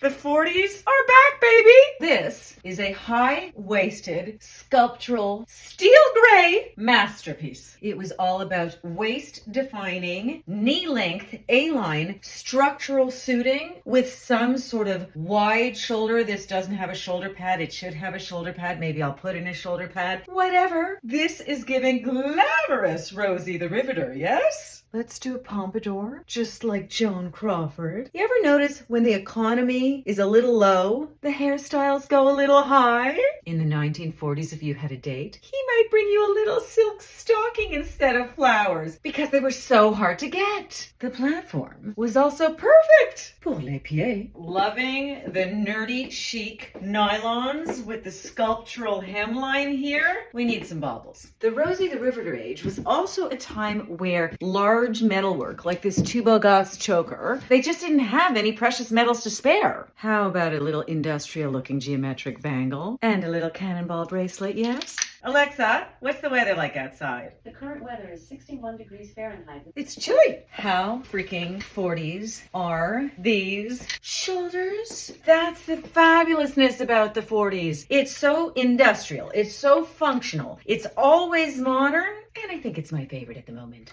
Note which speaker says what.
Speaker 1: The 40s are back, baby! This is a high-waisted, sculptural, steel gray masterpiece. It was all about waist-defining, knee-length, A-line, structural suiting with some sort of wide shoulder. This doesn't have a shoulder pad. It should have a shoulder pad. Maybe I'll put in a shoulder pad. Whatever. This is giving glamorous Rosie the Riveter, yes? Let's do a pompadour, just like Joan Crawford. You ever notice when the economy is a little low, the hairstyles go a little high? In the 1940s, if you had a date, he might bring you a little silk stocking instead of flowers because they were so hard to get. The platform was also perfect pour les pieds. Loving the nerdy chic nylons with the sculptural hemline here. We need some baubles. The Rosie the Riveter age was also a time where large metalwork like this Tubogas choker, they just didn't have any precious metals to spare. How about a little industrial looking geometric bangle and a little Cannonball bracelet, yes? Alexa, what's the weather like outside?
Speaker 2: The current weather is 61 degrees Fahrenheit.
Speaker 1: It's chilly. How freaking 40s are these shoulders? That's the fabulousness about the 40s. It's so industrial. It's so functional. It's always modern. And I think it's my favorite at the moment.